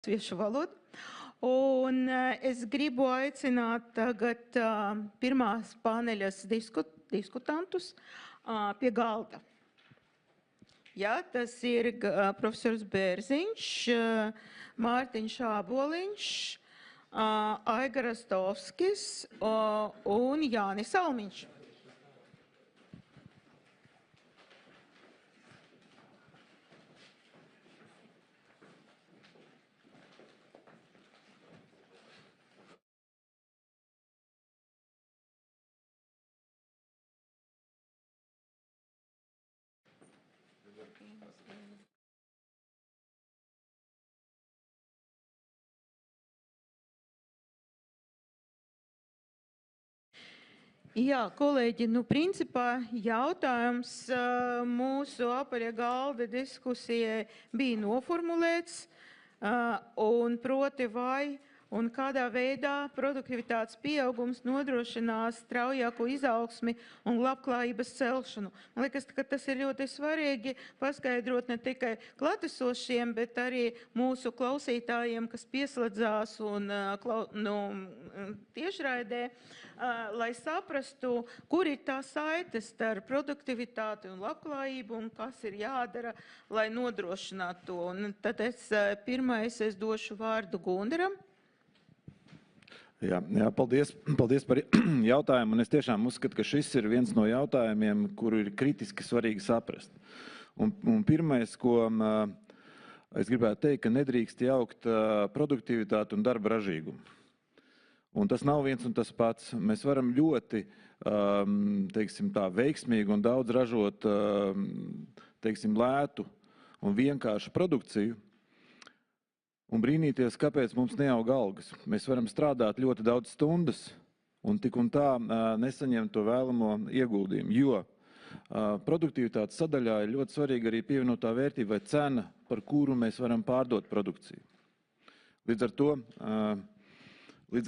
latviešu valodu. Un es gribu aicināt tagad pirmās paneļas diskutantus pie galda. Ja, tas ir profesors Bērziņš, Mārtiņš Āboliņš, Aiga Rastovskis un Jānis Salmiņš. Jā, kolēģi, principā jautājums mūsu apaļa galda diskusijai bija noformulēts, un proti vai un kādā veidā produktivitātes pieaugums nodrošinās straujāku izaugsmi un labklājības celšanu. Man liekas, ka tas ir ļoti svarīgi paskaidrot ne tikai klātesošiem, bet arī mūsu klausītājiem, kas pieslēdzās un tiešraidē, lai saprastu, kur ir tā saite starp produktivitāti un labklājību un kas ir jādara, lai nodrošinātu to. Un tad pirmais es došu vārdu Gundaram. Jā, paldies par jautājumu. Un es tiešām uzskatu, ka šis ir viens no jautājumiem, kuru ir kritiski svarīgi saprast. Un pirmais, ko es gribētu teikt, ka nedrīkst jaukt produktivitāti un darba ražīgumu. Un tas nav viens un tas pats. Mēs varam ļoti, teiksim tā, veiksmīgi un daudz ražot, teiksim, lētu un vienkāršu produkciju un brīnīties, kāpēc mums neaug algas. Mēs varam strādāt ļoti daudz stundas un tik un tā nesaņemt to vēlamo ieguldījumu, jo produktivitātes sadaļā ir ļoti svarīga arī pievienotā vērtība vai cena, par kuru mēs varam pārdot produkciju. Līdz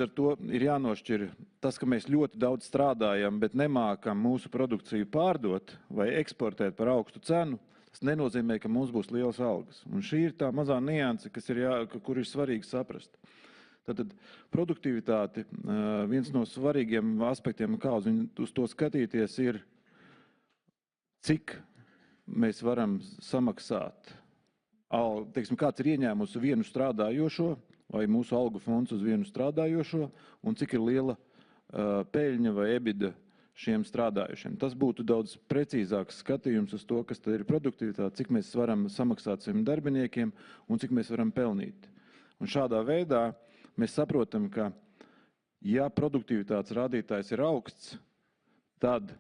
ar to ir jānošķir tas, ka mēs ļoti daudz strādājam, bet nemākam mūsu produkciju pārdot vai eksportēt par augstu cenu. Tas nenozīmē, ka mums būs lielas algas. Un šī ir tā mazā nianse, kur ir svarīgi saprast. Tātad produktivitāte, viens no svarīgiem aspektiem, kā uz to skatīties, ir, cik mēs varam samaksāt. Teiksim, kāds ir ieņēmums vienu strādājošo vai mūsu algu fonds uz vienu strādājošo un cik ir liela peļņa vai EBITDA šiem strādājušiem. Tas būtu daudz precīzāks skatījums uz to, kas tad ir produktivitāte, cik mēs varam samaksāt saviem darbiniekiem un cik mēs varam pelnīt. Un šādā veidā mēs saprotam, ka ja produktivitātes rādītājs ir augsts, tad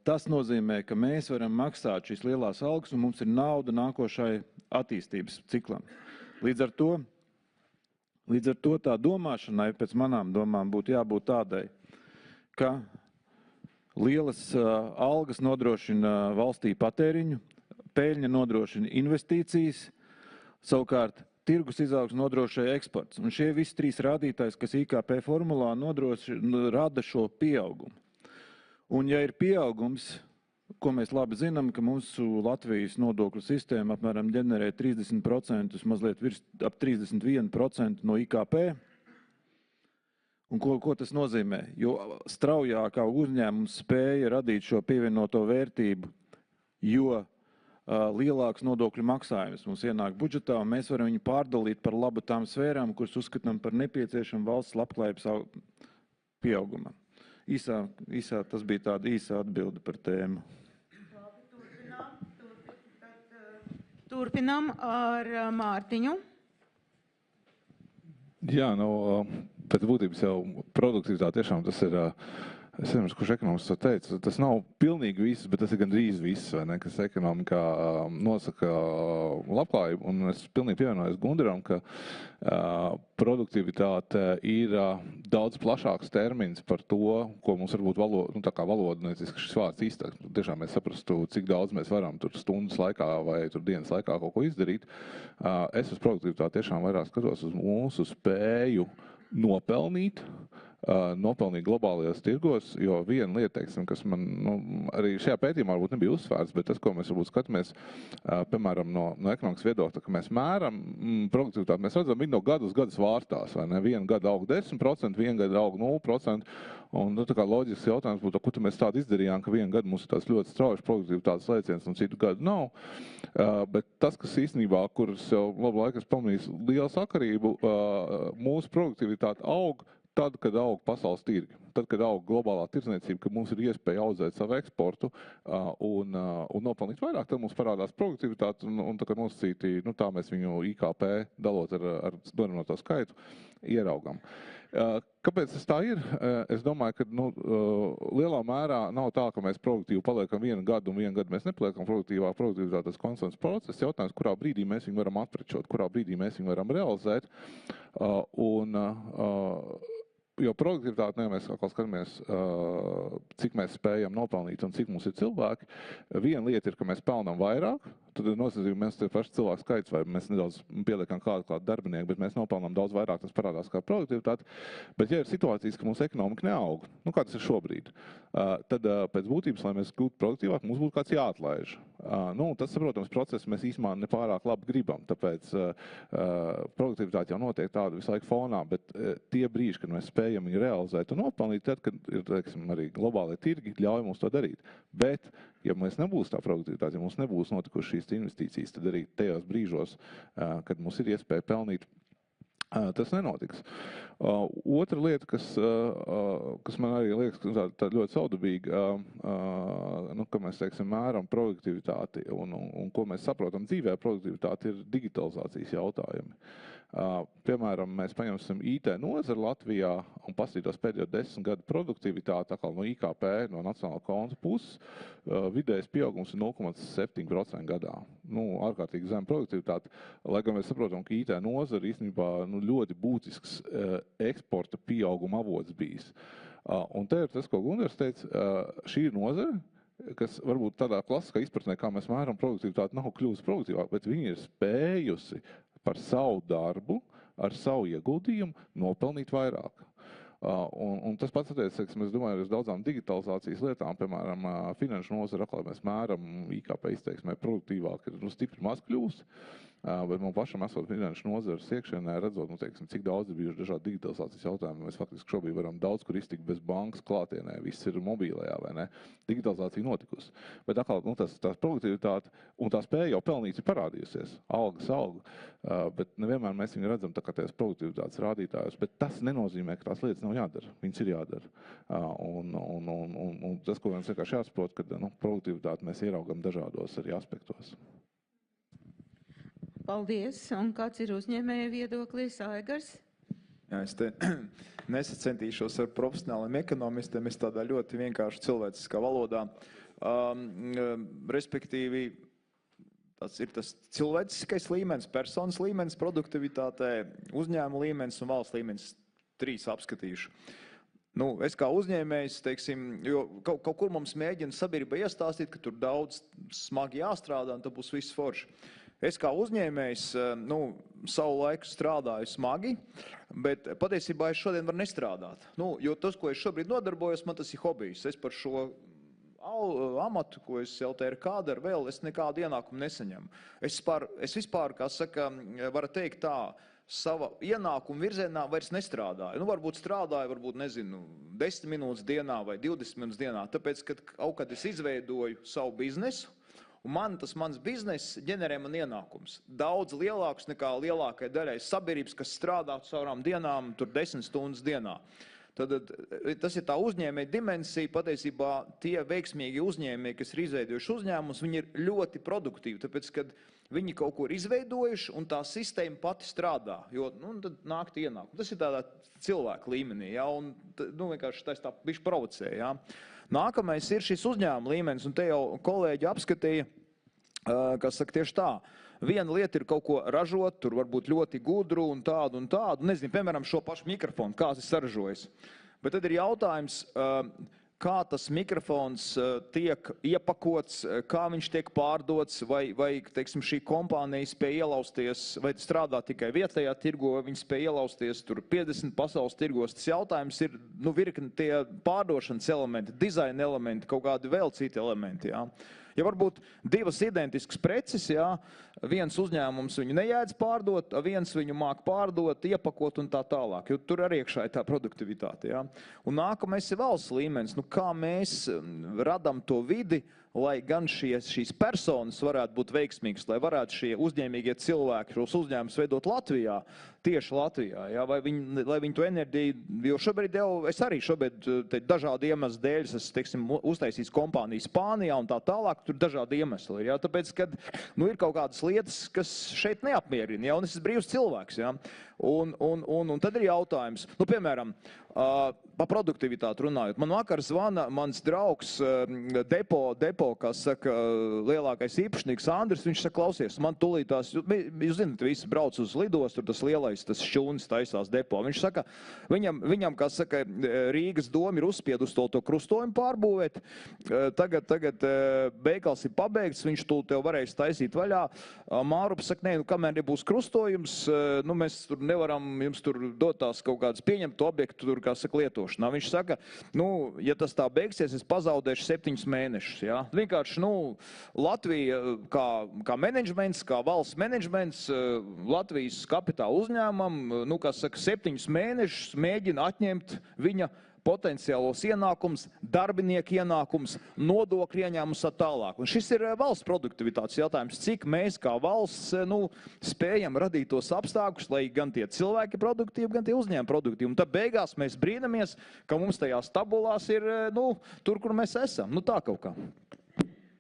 tas nozīmē, ka mēs varam maksāt šīs lielās algas un mums ir nauda nākošai attīstības ciklam. Līdz ar to tā domāšanai pēc manām domām būtu jābūt tādai, ka lielas algas nodrošina valstī patēriņu, peļņa nodrošina investīcijas, savukārt tirgus izaugsme nodrošina eksports. Un šie visi trīs rādītājs, kas IKP formulā rada šo pieaugumu. Un ja ir pieaugums, ko mēs labi zinām, ka mūsu Latvijas nodokļu sistēma apmēram ģenerē 30%, mazliet ap 31% no IKP, un ko tas nozīmē? Jo straujākā uzņēmums spēja radīt šo pievienoto vērtību, jo lielāks nodokļu maksājums mums ienāk budžetā, un mēs varam viņu pārdalīt par labu tām sfērām, kuras uzskatām par nepieciešamu valsts labklājības pieaugumam. Īsā tas bija tāda īsa atbilde par tēmu. Turpinām ar Mārtiņu. Jā, pēc būtības jau produktivitāte tiešām tas ir, es nezinu, kurš ekonomists to teica, tas nav pilnīgi viss, bet tas ir gandrīz viss, vai ne, kas ekonomikā nosaka labklājību. Un es pilnīgi pievienojos Gundaram, ka produktivitāte ir daudz plašāks termins par to, ko mums varbūt valodnieciski šis vārds izteikt. Tiešām mēs saprastu, cik daudz mēs varam tur stundas laikā vai tur dienas laikā kaut ko izdarīt. Es uz produktivitāti tiešām vairāk skatos uz mūsu spēju nopelnīt nopelnīt globālajos tirgos, jo viena lieta, teiksim, kas man arī šajā pētījumā varbūt nebija uzsvērts, bet tas, ko mēs varbūt skatāmies, piemēram, no ekonomikas viedokļa, ka mēs mēram produktivitāti, mēs redzam, viņi no gadu uz gadu svārstās, vai ne? Vienu gadu aug 10%, vienu gadu aug 0%, un tā kā loģisks jautājums būtu, ko mēs tādu izdarījām, ka vienu gadu mums ir tāds ļoti strauji produktivitātes lēciens un citu gadu nav. Bet tas, kas īstenībā, kuras jau labu laiku es pamanīju lielu sakarību, mūsu produktivitāte aug tad, kad aug pasaules tirgi, tad, kad aug globālā tirdzniecība, ka mums ir iespēja audzēt savu eksportu un nopelnīt vairāk, tad mums parādās produktivitāte un tā kā nosacīti, tā mēs viņu IKP dalot ar norunāto skaitu ieraugam. Kāpēc tas tā ir? Es domāju, ka lielā mērā nav tā, ka mēs produktīvi paliekam vienu gadu un vienu gadu mēs nepaliekam produktīvā. Produktivitātes konstants process. Jautājums, kurā brīdī mēs viņu varam atprečot, kurā brīdī mēs viņu varam realizēt. Jo produktivitāte, mēs atkal skatāmies, cik mēs spējam nopelnīt un cik mums ir cilvēki. Viena lieta ir, ka mēs pelnām vairāk, tad nozīmē, mēs te paši cilvēku skaits, vai mēs nedaudz pieliekam kādu darbinieku, bet mēs nopelnām daudz vairāk, tas parādās kā produktivitāte. Bet ja ir situācijas, ka mūsu ekonomika neaug, kā tas ir šobrīd, tad pēc būtības, lai mēs kļūtu produktīvāk, mums būtu kāds jāatlaiž. Tas, saprotams, process mēs īstenībā nepārāk labi gribam, tāpēc produktivitāte jau notiek tāda visu laiku fonā, bet tie brīži, kad mēs spējam viņu realizēt un nopelnīt, tad, kad ir, teiksim, arī globālai tirgi, ļauj mums to darīt. Bet, ja mēs nebūs tā produktivitāte, ja mums nebūs notikušas šīs investīcijas, tad arī tajos brīžos, kad mums ir iespēja pelnīt, tas nenotiks. Otra lieta, kas man arī liekas tā ļoti saudabīga, ka mēs, teiksim, mēram produktivitāti un ko mēs saprotam dzīvē, produktivitāte ir digitalizācijas jautājumi. Piemēram, mēs paņemsim IT nozari Latvijā un paskatītos pēdējo 10 gadu produktivitāti atkal no IKP, no nacionālā konta puses, vidējais pieaugums ir 0,7% gadā. Ārkārtīgi zem produktivitāte, lai gan mēs saprotam, ka IT nozara īstenībā ļoti būtisks eksporta pieauguma avots bijis. Un te ir tas, ko Gundars teica, šī ir nozara, kas varbūt tādā klasiskā izpratnē, kā mēs mēram produktivitāti, nav kļūst produktīvāk, bet viņi ir spējusi par savu darbu, ar savu ieguldījumu nopelnīt vairāk. Un tas pats attiecas, es domāju, uz daudzām digitalizācijas lietām, piemēram, finanšu nozara, atkal mēs mēram IKP izteiksmē produktīvāk, ir stipri maz kļūst. Bet man pašam esot finanšu nozares iekšienē, redzot, cik daudz ir bijuši dažādi digitalizācijas jautājumi. Mēs faktiski šobrīd varam daudz kur iztikt bez bankas klātienē, viss ir mobilajā, vai ne? Digitalizācija notikusi. Bet atkal, tās produktivitāte un tā spēja jau pelnīt ir parādījusies. Alga, bet nevienmēr mēs viņu redzam tā kā tajos produktivitātes rādītājos, bet tas nenozīmē, ka tās lietas nav jādara. Viņas ir jādara. Un tas, ko mums vienkārši jāsaprot, ka produktivitāti mēs ieraugam dažādos arī aspektos. Paldies. Un kāds ir uzņēmēja viedoklis, Aigars? Jā, es te nesacentīšos ar profesionāliem ekonomistiem, es tādā ļoti vienkārši cilvēciskā valodā. Respektīvi, tas ir tas cilvēciskais līmenis, personas līmenis, produktivitātē, uzņēmuma līmenis un valsts līmenis, 3 apskatīšu. Es kā uzņēmējs, teiksim, jo kaut kur mums mēģina sabiedrība iestāstīt, ka tur daudz smagi jāstrādā un tad būs viss forši. Es kā uzņēmējs, savu laiku strādāju smagi, bet patiesībā es šodien varu nestrādāt. Jo tas, ko es šobrīd nodarbojos, man tas ir hobijs. Es par šo amatu, ko es LTRK daru vēl, es nekādu ienākumu nesaņemu. Es vispār, kā saka, varu teikt tā, sava ienākuma virzienā vairs nestrādāju. Varbūt strādāju, varbūt, 10 minūtes dienā vai 20 minūtes dienā, tāpēc, kad es izveidoju savu biznesu, un mans bizness ģenerē man ienākums. Daudz lielāks nekā lielākai daļai sabiedrības, kas strādā savām dienām, tur 10 stundas dienā. Tad tas ir tā uzņēmēja dimensija, patiesībā tie veiksmīgi uzņēmēji, kas ir izveidojuši uzņēmumus, viņi ir ļoti produktīvi, tāpēc, kad viņi kaut ko ir izveidojuši un tā sistēma pati strādā, jo tad nāk tie ienākumi. Tas ir tādā cilvēka līmenī, ja, un vienkārši tas tā bišķi provocē, ja. Nākamais ir šis uzņēmuma līmenis, un te jau kolēģi apskatīja, kas saka tieši tā. Viena lieta ir kaut ko ražot, tur varbūt ļoti gudru un tādu. Nezinu, piemēram, šo pašu mikrofonu, kā es saražojis. Bet tad ir jautājums, kā tas mikrofons tiek iepakots, kā viņš tiek pārdots, vai teiksim, šī kompānija spēj ielausties, vai strādā tikai vietējā tirgo, vai viņi spēj ielausties tur 50 pasaules tirgos. Tas jautājums ir, virkni tie pārdošanas elementi, dizaina elementi, kaut kādi vēl citi elementi, jā. Ja varbūt divas identiskas preces, jā, viens uzņēmums viņu nejēdz pārdot, viens viņu māk pārdot, iepakot un tā tālāk, jo tur arī iekšā ir tā produktivitāte, jā. Un nākamais ir valsts līmenis, kā mēs radam to vidi, lai gan šīs personas varētu būt veiksmīgas, lai varētu šie uzņēmīgie cilvēki šos uzņēmumus veidot Latvijā, tieši Latvijā, jā, lai viņi to enerģiju, jo šobrīd jau, es arī šobrīd dažādu iemeslu dēļ, es, teiksim, uztaisīju kompāniju Spānijā un tā tālāk, tur dažādi iemesli ir, jā, tāpēc, kad, ir kaut kādas lietas, kas šeit neapmierina, jā, un es esmu brīvs cilvēks, jā, un tad ir jautājums, piemēram, par produktivitāti runājot. Man vakar zvana mans draugs depo, kā saka, lielākais īpašnieks Andris, viņš saka, klausies, man tūlītās, jūs zināt, visi brauc uz lidos, tur tas lielais, tas šķūnis taisās depo. Viņš saka, viņam, kā saka, Rīgas doma ir uzspiedus to krustojumu pārbūvēt, tagad beigals ir pabeigts, viņš tev varēs taisīt vaļā. Mārups saka, nē, kamēr nebūs krustojums, mēs tur nevaram jums tur dot tās kaut kādas pieņemtu objektu, tur, kā saka, lietošanā. Viņš saka, ja tas tā beigsies, es pazaudēšu 7 mēnešus, jā. Vienkārši, Latvija kā menedžments, kā valsts menedžments, Latvijas kapitāla uzņēmumam, kā saka, 7 mēnešus mēģina atņemt viņa potenciālos ienākums, darbinieku ienākums, nodokļu ieņēmums un tālāk. Un šis ir valsts produktivitātes jautājums, cik mēs kā valsts spējam radīt tos apstākļus, lai gan tie cilvēki produktīvi, gan tie uzņēmumi produktīvi. Un tad beigās mēs brīnamies, ka mums tajās tabulās ir tur, kur mēs esam. Tā kaut kā.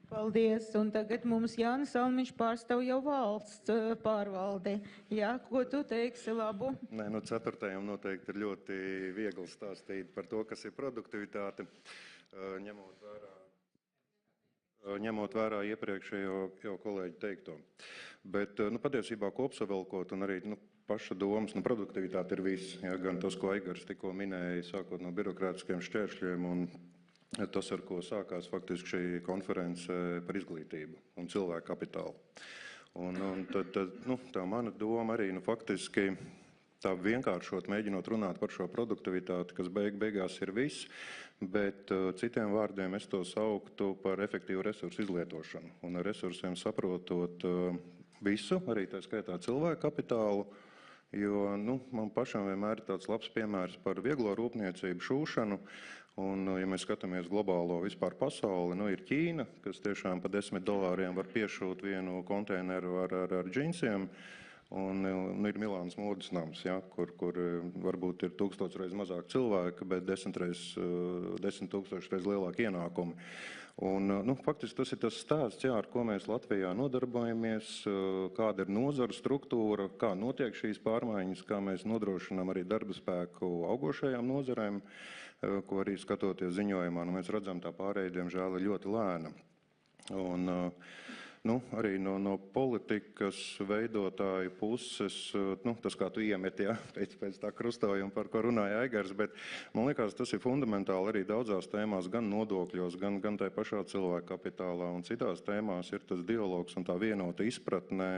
Paldies, un tagad mums Jānis Salmiņš pārstāv jau valsts pārvaldi. Jā, ko tu teiksi labu? Nē, 4. noteikti ir ļoti viegli stāstīt par to, kas ir produktivitāte, ņemot vērā iepriekšējo jau kolēģi teikto. Bet, patiesībā kopsavilkot un arī, paša domas, produktivitāte ir viss, ja, gan tas, ko Aigars tikko minēja, sākot no birokrātiskiem šķēršļiem un tas, ar ko sākās faktiski šī konference par izglītību un cilvēku kapitālu. Un tad tā mana doma arī, faktiski tā vienkāršot, mēģinot runāt par šo produktivitāti, kas beigās ir viss, bet citiem vārdiem es to sauktu par efektīvu resursu izlietošanu. Un ar resursiem saprotot visu, arī tā skaitā cilvēku kapitālu, jo man pašam vienmēr ir tāds labs piemērs par vieglo rūpniecību, šūšanu. Un, ja mēs skatāmies globālo vispār pasauli, ir Ķīna, kas tiešām pa $10 var piešūt vienu konteineru ar džinsiem, un ir Milānas modes nams, ja, kur varbūt ir 1000 reiz mazāk cilvēku, bet 10 000 reiz lielāki ienākumi. Un, faktiski tas ir tas stāsts, jā, ar ko mēs Latvijā nodarbojamies, kāda ir nozara struktūra, kā notiek šīs pārmaiņas, kā mēs nodrošinām arī darba spēku augošajām nozarēm, ko arī skatoties ziņojumā, mēs redzam, tā pārēja, diemžēl, ir ļoti lēna. Un, arī no politikas veidotāju puses, tas kā tu iemet, jā, pēc tā krustojuma, par ko runāja Aigars, bet man liekas, tas ir fundamentāli arī daudzās tēmās, gan nodokļos, gan tai pašā cilvēka kapitālā, un citās tēmās ir tas dialogs un tā vienota izpratnē,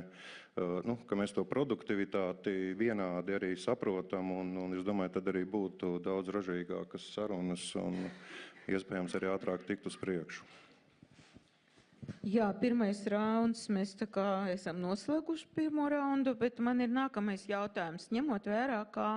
ka mēs to produktivitāti vienādi arī saprotam, un es domāju, tad arī būtu daudz ražīgākas sarunas un iespējams arī ātrāk tikt uz priekšu. Jā, pirmais rauns, mēs tā kā esam noslēguši pirmo raundu, bet man ir nākamais jautājums. Ņemot vērā, kā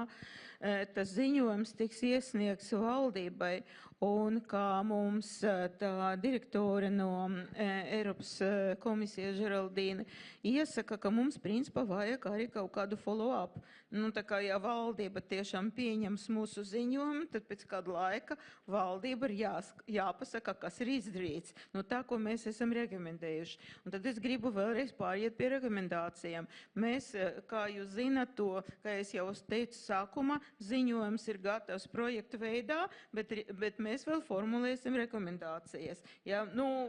tas ziņojums tiks iesniegts valdībai un kā mums tā direktore no Eiropas komisijas Žeraldīne iesaka, ka mums principā vajag arī kaut kādu follow-up. Tā kā ja valdība tiešām pieņems mūsu ziņojumu, tad pēc kāda laika valdība ir jāpasaka, kas ir izdarīts. Tā, ko mēs esam rekomendējuši. Un tad es gribu vēlreiz pāriet pie rekomendācijām. Mēs, kā jūs zināt to, kā es jau teicu sākumā, ziņojums ir gatavs projekta veidā, bet mēs vēl formulēsim rekomendācijas. Ja?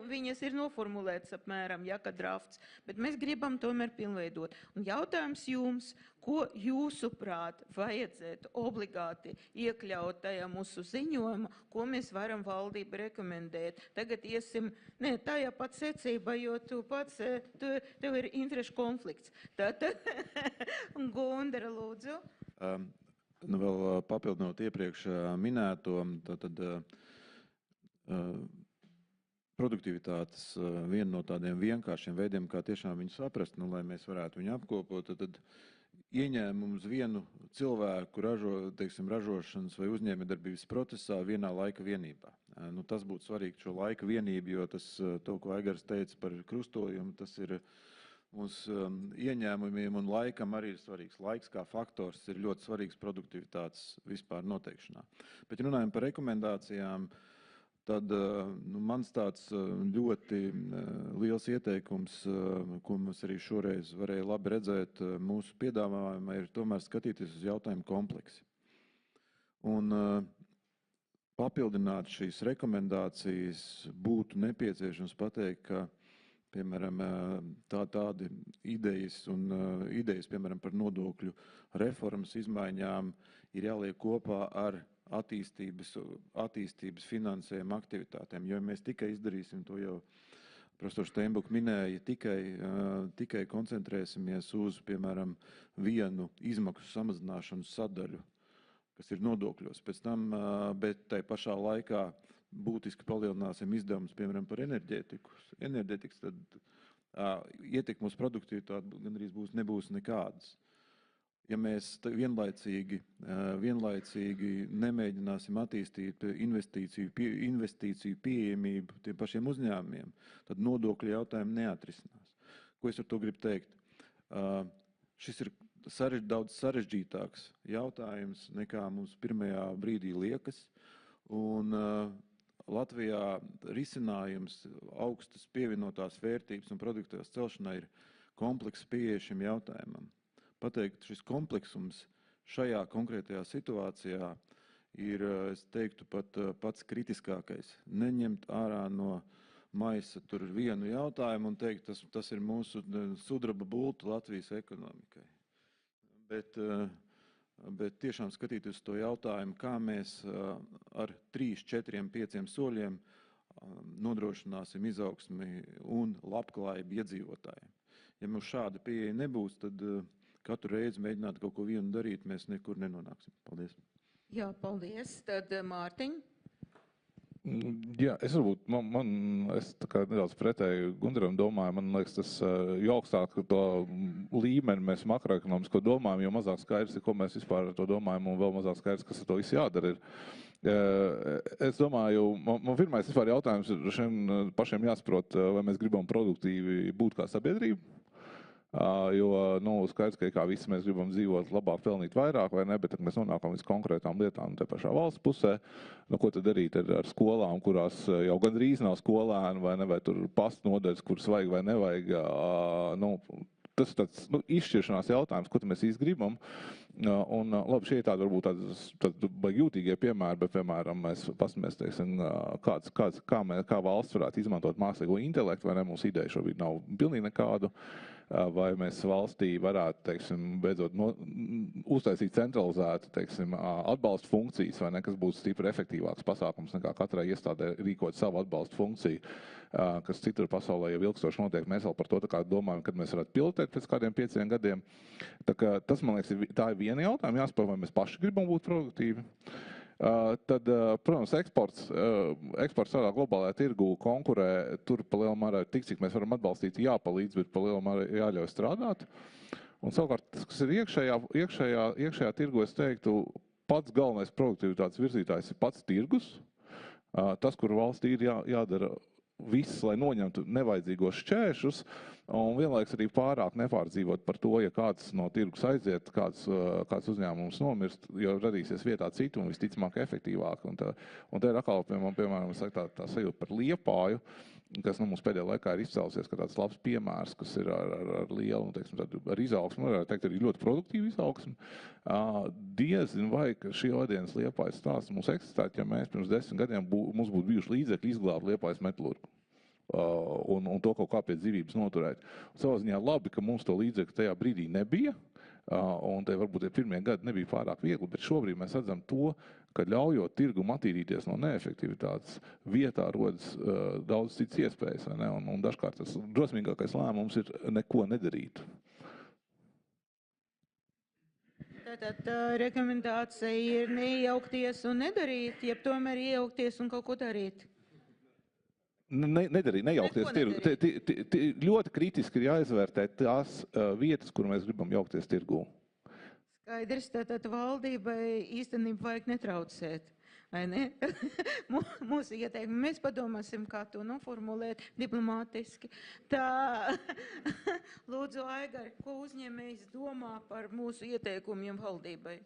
Viņas ir noformulētas apmēram, kā drafts, bet mēs gribam tomēr pilnveidot. Un jautājums jums, Ko jūsuprāt vajadzētu obligāti iekļaut tajā mūsu ziņojumā, ko mēs varam valdību rekomendēt? Tagad iesim, ne, tajā pat secībā, jo tu pats, tev ir interešu konflikts. Tātad, Gundara, lūdzu. Nu, vēl papildinot iepriekš minēto, tad produktivitātes viena no tādiem vienkāršiem veidiem, kā tiešām viņu saprast, nu, lai mēs varētu viņu apkopot, tad ieņēmums vienu cilvēku ražošanas vai uzņēmējdarbības procesā vienā laika vienībā. Nu, tas būtu svarīgi šo laika vienību, jo tas, to, ko Aigars teica par krustojumu, tas ir uz ieņēmumiem un laikam arī ir svarīgs. Laiks kā faktors ir ļoti svarīgs produktivitātes vispār noteikšanā. Bet runājot par rekomendācijām, tad mans tāds ļoti liels ieteikums, ko mums arī šoreiz varēja labi redzēt mūsu piedāvājumā, ir tomēr skatīties uz jautājumu kompleksi. Un papildināt šīs rekomendācijas būtu nepieciešams pateikt, ka, piemēram, tādi idejas, piemēram, par nodokļu reformas izmaiņām ir jāliek kopā ar attīstības finansējuma aktivitātēm, jo mēs tikai izdarīsim to jau, profesors Steinbuch minēja, tikai koncentrēsimies uz, piemēram, vienu izmaksu samazināšanas sadaļu, kas ir nodokļos. Pēc tam, bet tai pašā laikā būtiski palielināsim izdevumus, piemēram, par enerģētikas, tad ietekme uz produktivitāti gandrīz nebūs nekādas. Ja mēs vienlaicīgi nemēģināsim attīstīt investīciju pieejamību tiem pašiem uzņēmumiem, tad nodokļu jautājumi neatrisinās. Ko es ar to gribu teikt? Šis ir daudz sarežģītāks jautājums, nekā mums pirmajā brīdī liekas. Un Latvijā risinājums augstas pievienotās vērtības un produktivitātes celšanai ir komplekss pieeja šim jautājumam. Pateikt, šis kompleksums šajā konkrētajā situācijā ir, es teiktu, pats kritiskākais. Neņemt ārā no maisa tur vienu jautājumu un teikt, tas ir mūsu sudraba bulta Latvijas ekonomikai. Bet tiešām skatīties uz to jautājumu, kā mēs ar 3, 4, 5 soļiem nodrošināsim izaugsmi un labklājību iedzīvotājiem. Ja mums šāda pieeja nebūs, tad katru reizi mēģināt kaut ko vienu darīt, mēs nekur nenonāksim. Paldies. Jā, paldies. Tad Mārtiņ. Jā, es varbūt, es tā kā nedaudz pretēji Gundaram domāju, man liekas, tas jo augstāk to līmeni mēs makroekonomisko domājam, jo mazāk skaidrs ir, ko mēs vispār ar to domājam, un vēl mazāk skaidrs, kas ar to visu jādara ir. Es domāju, man pirmais vispār jautājums ir šiem pašiem jāsaprot, vai mēs gribam produktīvi būt kā sabiedrība. Jo, skaidrs, ka kā visi mēs gribam dzīvot labāk, pelnīt vairāk, vai ne, bet tad mēs nonākam līdz konkrētām lietām te pašā valsts pusē. Ko tad darīt ar skolām, kurās jau gandrīz nav skolēni, vai ne, vai tur pastu nodaļas, kuras vajag vai nevajag. Tas ir tāds izšķiršanās jautājums, ko mēs īsti gribam. Un, labi, šie ir tādi varbūt tādi baigi jūtīgie piemēri, bet, piemēram, mēs pastamies, teiksim, kā valsts varētu izmantot mākslīgo intelektu, vai ne, mūsu ideja šobrīd nav pilnīgi nekādu, vai mēs valstī varētu, teiksim, beidzot uztaisīt centralizētu, teiksim, atbalstu funkcijas, vai ne, kas būtu stipri efektīvāks pasākums nekā katrai iestādē rīkot savu atbalstu funkciju, kas citur pasaulē jau ilgstoši notiek. Mēs vēl par to domājam, kad mēs varētu pilotēt pēc kādiem 5 gadiem. Tā kā tas, man liekas, tā ir viena jautājuma, jāspēr, vai mēs paši gribam būt produktīvi. Tad, protams, eksports tādā globālajā tirgu konkurē, tur pa lielu mērā tik, cik mēs varam atbalstīt, jāpalīdz, bet pa lielu mērā jāļauj strādāt. Un savukārt, tas, kas ir iekšējā tirgu, es teiktu, pats galvenais produktivitātes virzītājs ir pats tirgus. Tas, kur valstī ir jādara viss, lai noņemtu nevajadzīgos šķēršus, un vienlaiks arī pārāk nepārdzīvot par to, ja kāds no tirgus aiziet, kāds uzņēmums nomirst, jo radīsies vietā citu un visticamāk efektīvāk. Un tā ir atkal, piemēram, tā sajūta par Liepāju, kas mums pēdējā laikā ir izcēlusies, ka tāds labs piemērs, kas ir ar lielu, teiksim, ar izaugsmu, varētu teikt, arī ļoti produktīvu izaugsmu. Diezin vai, ka šī vadienas Liepājas stāsts mums eksistētu, ja mēs pirms 10 gadiem mums būtu bijuši līdzekļi izglābt Liepājas metalurgu. Un to kaut kā pie dzīvības noturēt. Savā ziņā labi, ka mums to līdzekļu tajā brīdī nebija, Un te varbūt tie pirmie gadi nebija pārāk viegli, bet šobrīd mēs redzam to, ka ļaujot tirgumu attīrīties no neefektivitātes, vietā rodas daudz cits iespējas, vai ne? Un dažkārt tas drosmīgākais lēmums ir neko nedarīt. Tātad rekomendācija ir neiejaukties un nedarīt, jeb tomēr iejaukties un kaut ko darīt. Nedarīt, nejaukties Neko tirgu. Ļoti kritiski ir jāizvērtē tās vietas, kur mēs gribam jaukties tirgū. Skaidrs, tātad valdībai īstenībā vajag netraucēt, vai ne? Mūsu ieteikumi, mēs padomāsim, kā to noformulēt diplomātiski. Tā, lūdzu, Aigari, ko uzņēmējs domā par mūsu ieteikumiem valdībai?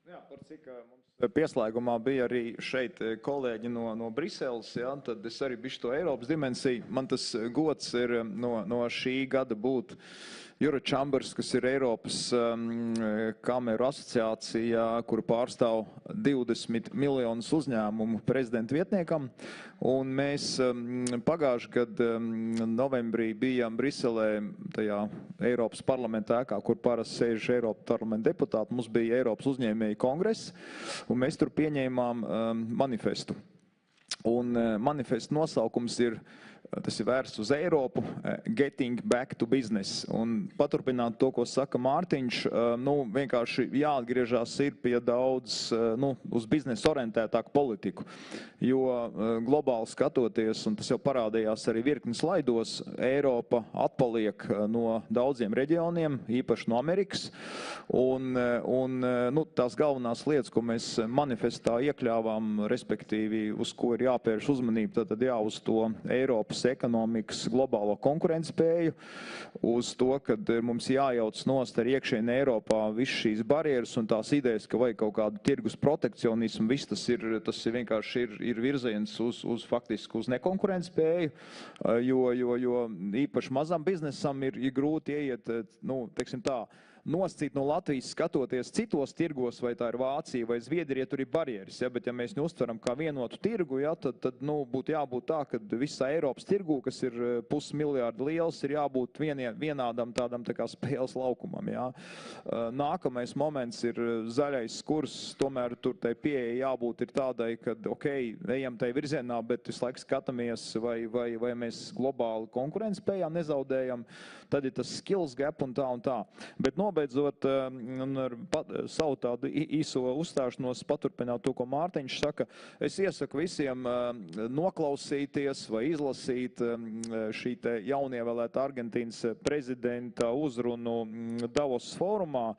Jā, par cik mums pieslēgumā bija arī šeit kolēģi no Briseles, ja, tad es arī bišķi to Eiropas dimensiju. Man tas gods ir no šī gada būt Eurochambers, kas ir Eiropas kameru asociācija, kuru pārstāv 20 miljonus uzņēmumu prezidenta vietniekam. Un mēs pagājuši gadu novembrī bijām Briselē, tajā Eiropas parlamenta ēkā, kur parasti sēž Eiropas parlamenta deputāti. Mums bija Eiropas uzņēmēju kongress, un mēs tur pieņēmām manifestu. Un manifestu nosaukums ir, tas ir vērsts uz Eiropu, Getting Back to Business. Un paturpināt to, ko saka Mārtiņš, vienkārši jāatgriežās ir pie daudz, uz biznesa orientētāku politiku. Jo globāli skatoties, un tas jau parādījās arī virkni slaidos, Eiropa atpaliek no daudziem reģioniem, īpaši no Amerikas. Un tās galvenās lietas, ko mēs manifestā iekļāvām, respektīvi, uz ko ir jāpērš uzmanība, tad uz to Eiropas ekonomikas globālo konkurentspēju, uz to, kad mums jājauc nost ar iekšēni Eiropā visu šīs barjeras un tās idejas, ka vajag kaut kādu tirgus protekcionismu, viss tas ir vienkārši ir virziens faktiski uz nekonkurentspēju, jo īpaši mazam biznesam ir grūti ieiet, teiksim tā, noscīt no Latvijas skatoties citos tirgos, vai tā ir Vācija vai Zviedrija, tur ir barjeras, ja, bet ja mēs neuztveram kā vienotu tirgu, ja, tad būtu jābūt tā, ka visā Eiropas tirgu, kas ir 500 miljārdu liels, ir jābūt vienādam tādam tā kā spēles laukumam, ja. Nākamais moments ir zaļais kurs, tomēr tur tai pieeja jābūt ir tādai, kad, ejam tai virzienā, bet visu laiku skatāmies, vai mēs globāli konkurentspējā nezaudējam, tad ir tas skills gap un tā. Bet nobeidzot, ar savu tādu īso uzstāšanos paturpināt to, ko Mārtiņš saka, es iesaku visiem noklausīties vai izlasīt šī te jaunievēlēta Argentīnas prezidenta uzrunu Davos fórumā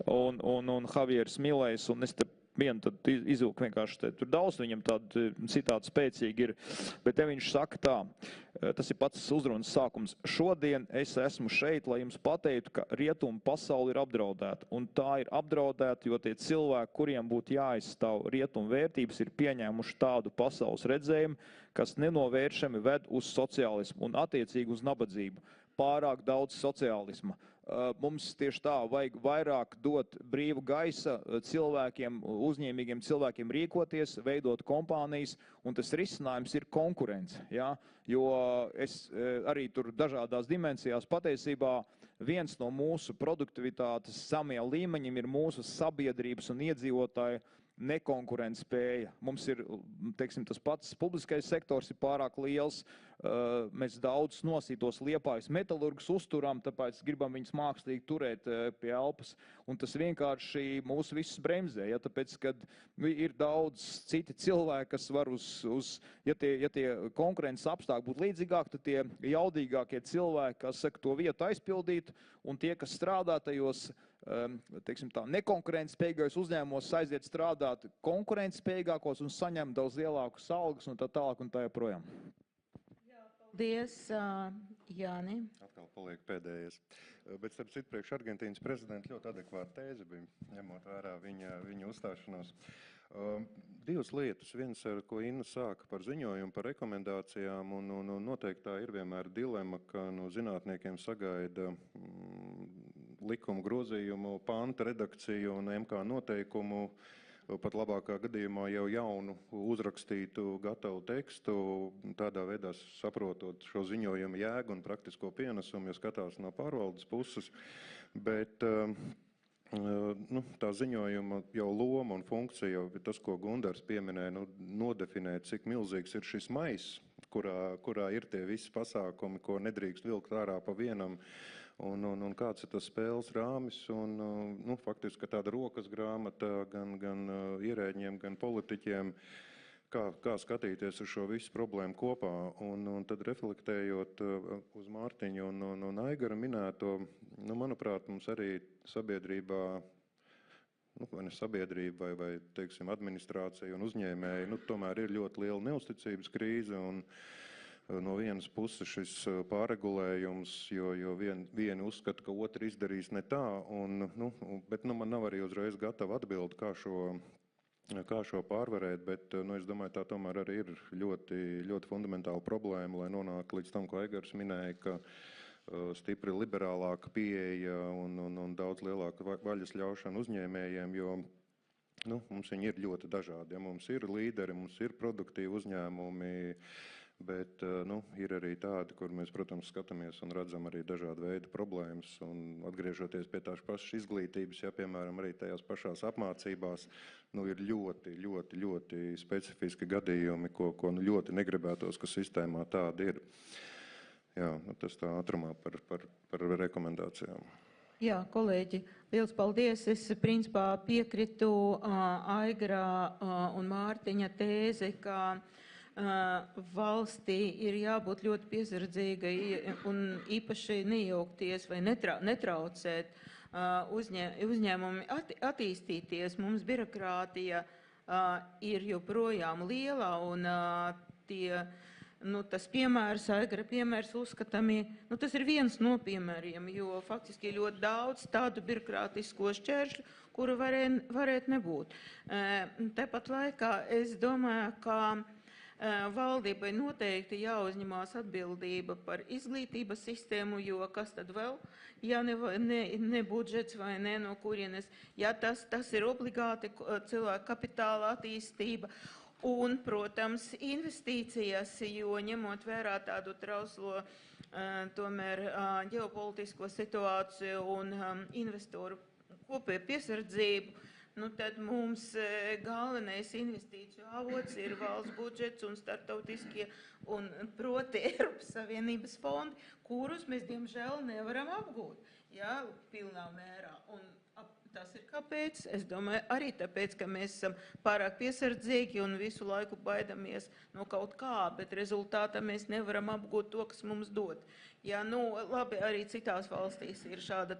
un Javieris Milejs, un es te vienu tad izvilku vienkārši, tur daudz viņam tādu citātu spēcīgi ir, bet te viņš saka tā, tas ir pats uzrunas sākums. Šodien es esmu šeit, lai jums pateiktu, ka rietumu pasauli ir apdraudēta, un tā ir apdraudēta, jo tie cilvēki, kuriem būtu jāizstāv rietumu vērtības, ir pieņēmuši tādu pasaules redzējumu, kas nenovēršami ved uz sociālismu un attiecīgi uz nabadzību. Pārāk daudz sociālisma. Mums tieši tā vajag vairāk dot brīvu gaisa cilvēkiem, uzņēmīgiem cilvēkiem rīkoties, veidot kompānijas, un tas risinājums ir konkurence. Ja? Jo es arī tur dažādās dimensijās patiesībā viens no mūsu produktivitātes samiem līmeņiem ir mūsu sabiedrības un iedzīvotāju nekonkurentspēja. Mums ir, teiksim, tas pats publiskais sektors ir pārāk liels, mēs daudz nosītos Liepājas metalurgus uzturam, tāpēc gribam viņus mākslīgi turēt pie elpas, un tas vienkārši mūs visus bremzē, ja, tāpēc, kad ir daudz citi cilvēki, kas var ja tie konkurences apstākļi būtu līdzīgāk, tad tie jaudīgākie cilvēki, kas saka, to vietu aizpildīt, un tie, kas strādā tajos, teiksim tā, nekonkurentspējīgos uzņēmumos aiziet strādāt konkurentspējīgākos un saņem daudz lielākus algas un tā tālāk un tā joprojām. Paldies, Jāni. Atkal paliek pēdējais. Bet starp citu priekš Argentīnas prezidenta ļoti adekvāta tēze bija, ņemot vērā viņa uzstāšanos. Divas lietas. Viens, ar ko Inna sāka par ziņojumu, par rekomendācijām, un noteikti tā ir vienmēr dilema, ka no zinātniekiem sagaida likumu grozījumu, panta redakciju un MK noteikumu, pat labākā gadījumā jau jaunu uzrakstītu gatavu tekstu, tādā veidā saprotot šo ziņojumu jēgu un praktisko pienesumu, ja skatās no pārvaldes puses. Bet tā ziņojuma jau loma un funkcija, jau tas, ko Gundars pieminēja, nodefinēt, cik milzīgs ir šis maiss, kurā ir tie visi pasākumi, ko nedrīkst vilkt ārā pa vienam, un kāds ir tas spēles rāmis, un faktiski tāda rokas grāmata gan ierēģiem, gan politiķiem, kā skatīties uz šo visu problēmu kopā, un tad reflektējot uz Mārtiņu un Aigara minēto, manuprāt, mums arī sabiedrībā, vai ne sabiedrība, vai teiksim, administrācija un uzņēmēji, tomēr ir ļoti liela neusticības krīze, un no vienas puses šis pārregulējums, jo vieni uzskata, ka otri izdarīs ne tā, bet man nav arī uzreiz gatava atbildi, kā šo pārvarēt, bet es domāju, tā tomēr arī ir ļoti, ļoti fundamentāla problēma, lai nonāktu līdz tam, ko Aigars minēja, ka stipri liberālāka pieeja un daudz lielāka vaļas ļaušana uzņēmējiem, jo mums viņi ir ļoti dažādi. Ja mums ir līderi, mums ir produktīvi uzņēmumi, bet ir arī tādi, kur mēs, protams, skatāmies un redzam arī dažādu veidu problēmas. Un atgriežoties pie tās pašas izglītības, ja, piemēram, arī tajās pašās apmācībās, ir ļoti, ļoti, ļoti specifiski gadījumi, ko ļoti negribētos, ka sistēmā tāda ir. Jā, tas tā ātrumā par rekomendācijām. Jā, kolēģi, liels paldies. Es principā piekritu Aigara un Mārtiņa tēzi, ka valstī ir jābūt ļoti piesardzīgai un īpaši neiejaukties vai netraucēt uzņēmumi attīstīties. Mums birokrātija ir joprojām liela un tas piemērs, Aigara piemērs uzskatāmi, tas ir viens no piemēriem, jo faktiski ir ļoti daudz tādu birokrātisko šķēršļu, kuru varētu nebūt. Tāpat laikā es domāju, ka valdībai noteikti jāuzņemās atbildība par izglītības sistēmu, jo kas tad vēl, ja ne budžets vai ne no kurienes, ja tas ir obligāti cilvēku kapitāla attīstība un, protams, investīcijas, jo ņemot vērā tādu trauslo tomēr ģeopolitisko situāciju un investoru kopēju piesardzību, tad mums galvenais investīciju avots ir valsts budžets un starptautiskie un proti Eiropas Savienības fondi, kurus mēs, diemžēl, nevaram apgūt, pilnā mērā. Un tas ir kāpēc? Es domāju, arī tāpēc, ka mēs esam pārāk piesardzīgi un visu laiku baidamies no kaut kā, bet rezultātā mēs nevaram apgūt to, kas mums dod. Jā, labi, arī citās valstīs ir šāda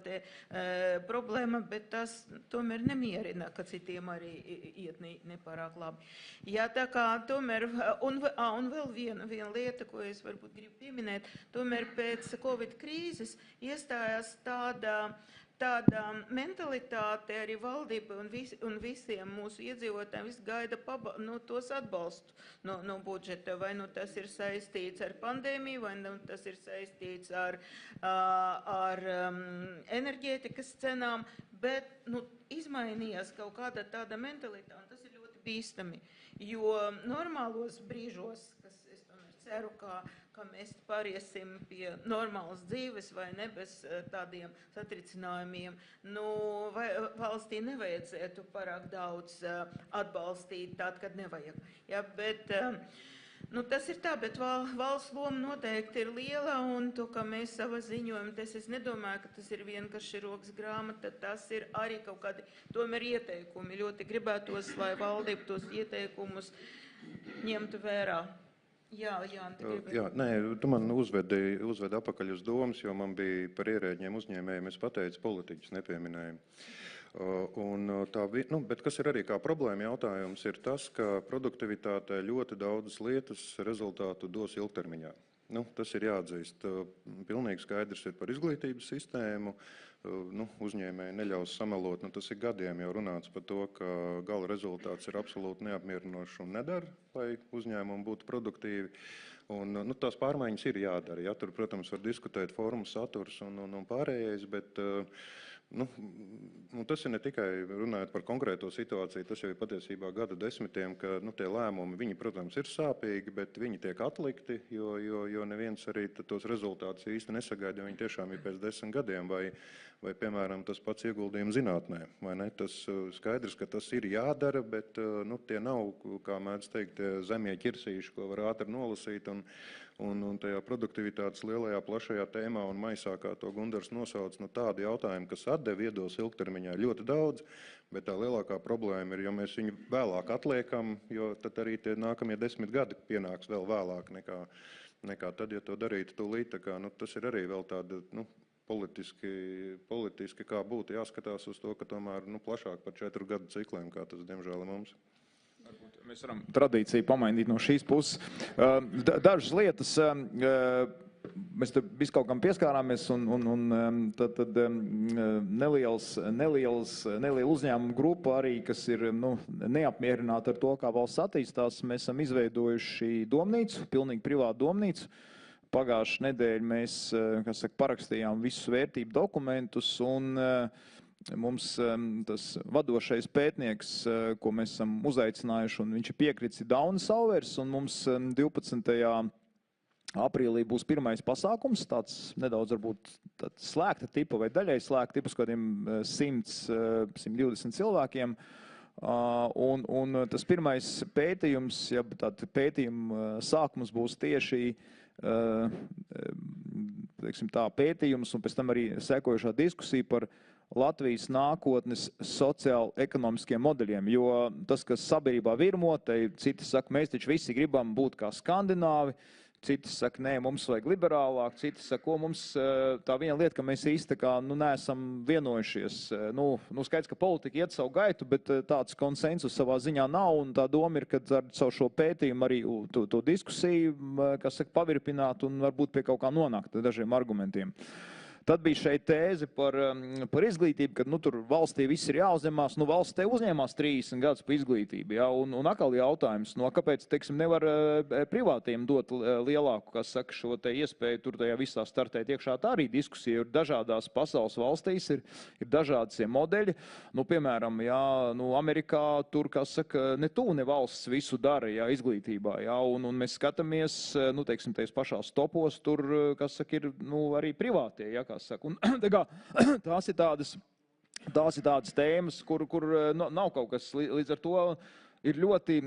problēma, bet tas tomēr nemierina, ka citiem arī iet nepārāk labi. Jā, tā kā tomēr, un vēl viena lieta, ko es varbūt gribu pieminēt, tomēr pēc Covid krīzes iestājās tāda mentalitāte arī valdība un visiem mūsu iedzīvotājiem gaida tos atbalstu no budžeta, vai tas ir saistīts ar pandēmiju, vai tas ir saistīts ar enerģētikas cenām, bet izmainījās kaut kāda tāda mentalitāte, un tas ir ļoti bīstami, jo normālos brīžos, kas es tomēr ceru, ka mēs pāriesim pie normālas dzīves vai ne bez tādiem satricinājumiem, valstī nevajadzētu pārāk daudz atbalstīt tād, kad nevajag. Ja, bet tas ir tā, bet valsts loma noteikti ir liela, un to, ka mēs savā ziņojumā, es nedomāju, ka tas ir vienkārši rokas grāmata, tas ir arī kaut kādi tomēr ieteikumi. Ļoti gribētos, lai valdība tos ieteikumus ņemtu vērā. Jā, tu man uzvedi apakaļ uz domas, jo man bija par ierēģiem uzņēmējiem, es pateicu, politiķus nepieminēju. Bet kas ir arī kā problēma jautājums, ir tas, ka produktivitātē ļoti daudzas lietas rezultātu dos ilgtermiņā. Tas ir jāatzīst. Pilnīgi skaidrs ir par izglītības sistēmu. Uzņēmēji neļaus samelot. Tas ir gadiem jau runāts par to, ka gala rezultāts ir absolūti neapmierinošs un nedara, lai uzņēmumi būtu produktīvi. Un, tās pārmaiņas ir jādara. Ja? Tur, protams, var diskutēt formu saturs un pārējais, bet tas ir ne tikai runājot par konkrēto situāciju, tas jau ir patiesībā gadu desmitiem, ka tie lēmumi, viņi, protams, ir sāpīgi, bet viņi tiek atlikti, jo neviens arī tos rezultātus īsti nesagaida, jo viņi tiešām ir pēc 10 gadiem, vai, piemēram, tas pats ieguldījums zinātnē, vai ne? Tas skaidrs, ka tas ir jādara, bet nu, tie nav, kā mēdz teikt, zemie ķirsīši, ko var ātri nolasīt, un tajā produktivitātes lielajā, plašajā tēmā un maisā, kā to Gundars nosauc, nu, tādi jautājumi, kas atdev iedos ilgtermiņā ļoti daudz, bet tā lielākā problēma ir, ja mēs viņu vēlāk atliekam, jo tad arī tie nākamie 10 gadi pienāks vēl vēlāk nekā tad, ja to darītu tūlīt. Tā kā, nu, tas ir arī vēl tāda, nu, politiski kā būtu jāskatās uz to, ka tomēr, nu, plašāk par 4 gadu cikliem, kā tas, diemžēl, ir mums. Mēs varam tradīciju pamainīt no šīs puses. Dažas lietas, mēs te visu kaut kam pieskārāmies, un tad neliela uzņēmuma grupa arī, kas ir neapmierināta ar to, kā valsts attīstās. Mēs esam izveidojuši domnīcu, pilnīgi privātu domnīcu. Pagājušajā nedēļā mēs parakstījām visus vērtību dokumentus, un mums tas vadošais pētnieks, ko mēs esam uzaicinājuši, un viņš ir piekritis, ir Dauna Sauvers, un mums 12. aprīlī būs pirmais pasākums, tāds nedaudz varbūt slēgta tipa vai daļai slēgta tipa, uz kādiem 100-120 cilvēkiem. Un tas pirmais pētījums, ja tāda pētījuma sākums būs tieši pētījums, un pēc tam arī sekojušā diskusija par Latvijas nākotnes sociāli-ekonomiskiem modeļiem, jo tas, kas sabiedrībā virmo, te citi saka, mēs taču visi gribam būt kā skandināvi, citi saka, nē, mums vajag liberālāk, citi saka, mums tā viena lieta, ka mēs īsti neesam vienojušies. Skaidrs, ka politika iet savu gaitu, bet tāds konsensus savā ziņā nav, un tā doma ir, ka ar savu šo pētījumu arī to diskusiju, pavirpināt un varbūt pie kaut kā nonākt dažiem argumentiem. Tad bija šeit tēze par izglītību, ka tur valstī viss ir jāuzņemās. Valsts te uzņēmās 30 gadus par izglītību. Ja? Un atkal jautājums, kāpēc nevar privātiem dot lielāku šo te iespēju tur tajā visā startēt iekšā. Tā arī diskusija ir dažādās pasaules valstīs, ir dažādas modeļi. Piemēram, ja, Amerikā tur, ne tuvu ne valsts visu dara izglītībā. Ja? Un mēs skatāmies, tais pašās topos, tur, ir arī privātie. Ja? Un, tās ir tādas tēmas, kur nav kaut kas līdz ar to ir ļoti.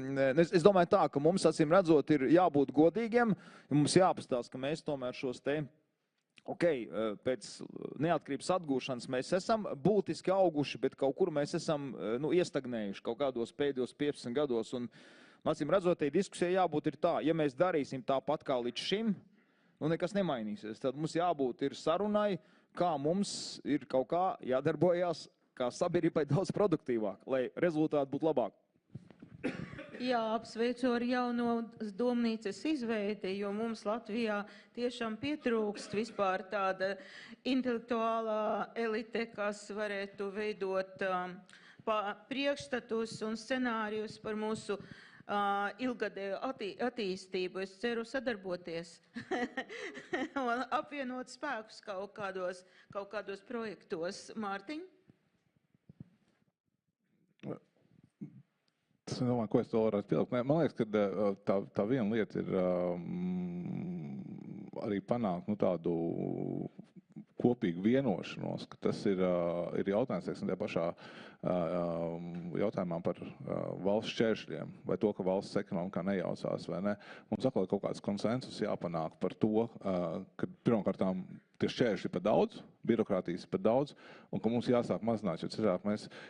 Es domāju tā, ka mums, acīm redzot, ir jābūt godīgiem, mums jāpastāsta, ka mēs tomēr šos te, pēc neatkarības atgūšanas mēs esam būtiski auguši, bet kaut kur mēs esam iestagnējuši kaut kādos pēdējos 15 gados. Un, acīm redzot, tai diskusijai jābūt ir tā, ja mēs darīsim tāpat kā līdz šim, nekas nemainīsies. Tad mums jābūt ir sarunai, kā mums ir kaut kā jādarbojās, kā sabiedrībai daudz produktīvāk, lai rezultāti būtu labāk. Jā, apsveicu ar jauno domnīcas izveidi, jo mums Latvijā tiešām pietrūkst vispār tāda intelektuālā elite, kas varētu veidot priekšstatus un scenārijus par mūsu ilgadēju attīstību. Es ceru sadarboties un apvienot spēkus kaut kādos projektos. Mārtiņ? Es domāju, ko es to varētu pielikt. Man liekas, ka tā viena lieta ir arī panākt tādu kopīgu vienošanos, ka tas ir jautājums, tajā pašā jautājumā par valsts šķēršļiem, vai to, ka valsts ekonomikā nejaucās, vai ne. Mums atkal ir kaut kāds konsensus jāpanāk par to, ka pirmkārtām tie šķēršļi ir par daudz, birokrātijas ir par daudz, un ka mums jāsāk mazināt, jo citāk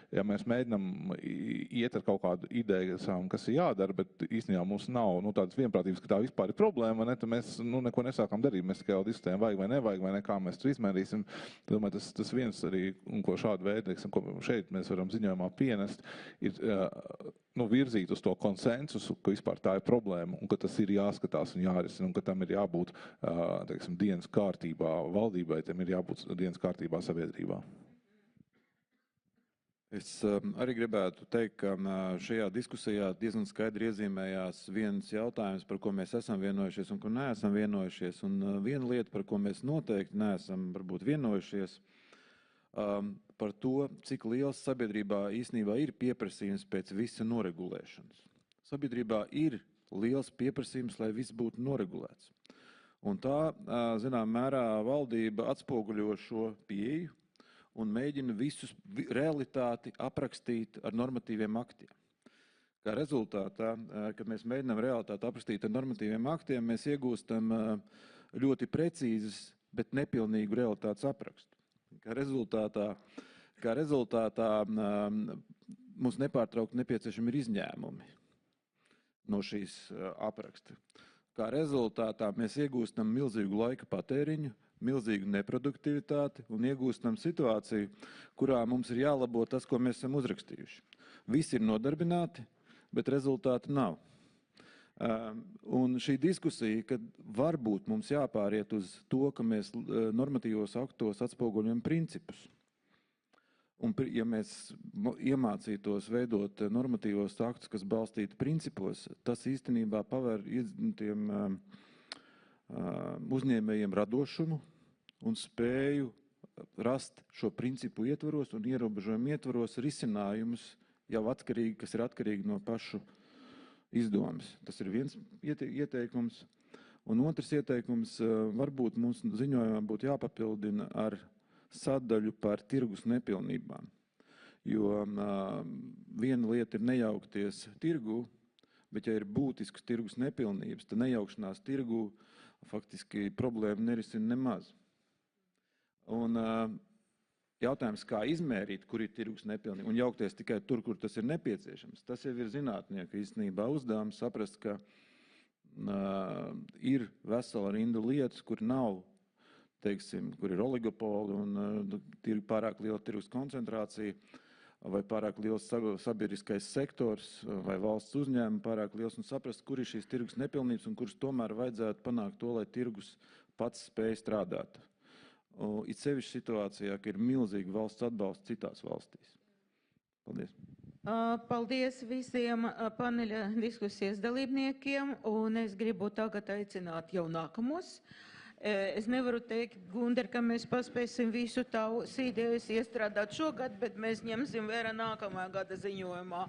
ja mēs mēģinām iet ar kaut kādu ideju, kas ir jādara, bet īstenībā mums nav tādas vienprātības, ka tā vispār ir problēma, ne, tad mēs neko nesākam darīt, mēs tikai diskutējam, vajag vai nevajag, vai ne, kā mēs to izmērīsim. Domāju, tas viens arī, un ko šādu veidu, ko šeit mēs varam ziņojumā pienest, ir virzīt uz to konsensusu, ka vispār tā ir problēma, un ka tas ir jāskatās un jārisina, un ka tam ir jābūt dienas kārtībā valdībai, tam ir jābūt dienas kārtībā sabiedrībā. Es arī gribētu teikt, ka šajā diskusijā diezgan skaidri iezīmējās viens jautājums, par ko mēs esam vienojušies un ko neesam vienojušies. Un viena lieta, par ko mēs noteikti neesam varbūt vienojušies, par to, cik liels sabiedrībā īstenībā ir pieprasījums pēc visa noregulēšanas. Sabiedrībā ir liels pieprasījums, lai viss būtu noregulēts. Un tā, zinām, mērā valdība atspoguļo šo pieeju, un mēģina visus realitāti aprakstīt ar normatīviem aktiem. Kā rezultātā, kad mēs mēģinām realitāti aprakstīt ar normatīviem aktiem, mēs iegūstam ļoti precīzes, bet nepilnīgu realitātes aprakstu. Kā rezultātā mums nepārtraukti nepieciešami ir izņēmumi no šīs apraksta. Kā rezultātā mēs iegūstam milzīgu laika patēriņu, milzīgu neproduktivitāti un iegūstam situāciju, kurā mums ir jālabo tas, ko mēs esam uzrakstījuši. Visi ir nodarbināti, bet rezultāti nav. Un šī diskusija, kad varbūt mums jāpāriet uz to, ka mēs normatīvos aktos atspoguļojam principus. Un ja mēs iemācītos veidot normatīvos aktus, kas balstīti principos, tas īstenībā paver tiem uzņēmējiem radošumu un spēju rast šo principu ietvaros un ierobežojumu ietvaros risinājumus jau atkarīgi, kas ir atkarīgi no pašu izdomas. Tas ir viens ieteikums. Un otrs ieteikums varbūt mums ziņojumā būtu jāpapildina ar sadaļu par tirgus nepilnībām. Jo viena lieta ir nejaukties tirgu, bet ja ir būtisks tirgus nepilnības, tad nejaukšanās tirgu faktiski problēma nerisina nemaz. Un jautājums, kā izmērīt, kur ir tirgus nepilnība, un jaukties tikai tur, kur tas ir nepieciešams, tas jau ir zinātnieka īstenībā uzdevums saprast, ka ir vesela rinda lietas, kur nav, teiksim, kur ir oligopoli un pārāk liela tirgus koncentrācija, vai pārāk liels sabiedriskais sektors, vai valsts uzņēmumi pārāk liels, un saprast, kur ir šīs tirgus nepilnības, un kuras tomēr vajadzētu panākt to, lai tirgus pats spēj strādāt. It sevišķi situācijā, ka ir milzīgi valsts atbalsts citās valstīs. Paldies. Paldies visiem paneļa diskusijas dalībniekiem, un es gribu tagad aicināt jau nākamos. Es nevaru teikt, Gunder, ka mēs paspēsim visu tavas idejas iestrādāt šogad, bet mēs ņemsim vērā nākamā gada ziņojumā.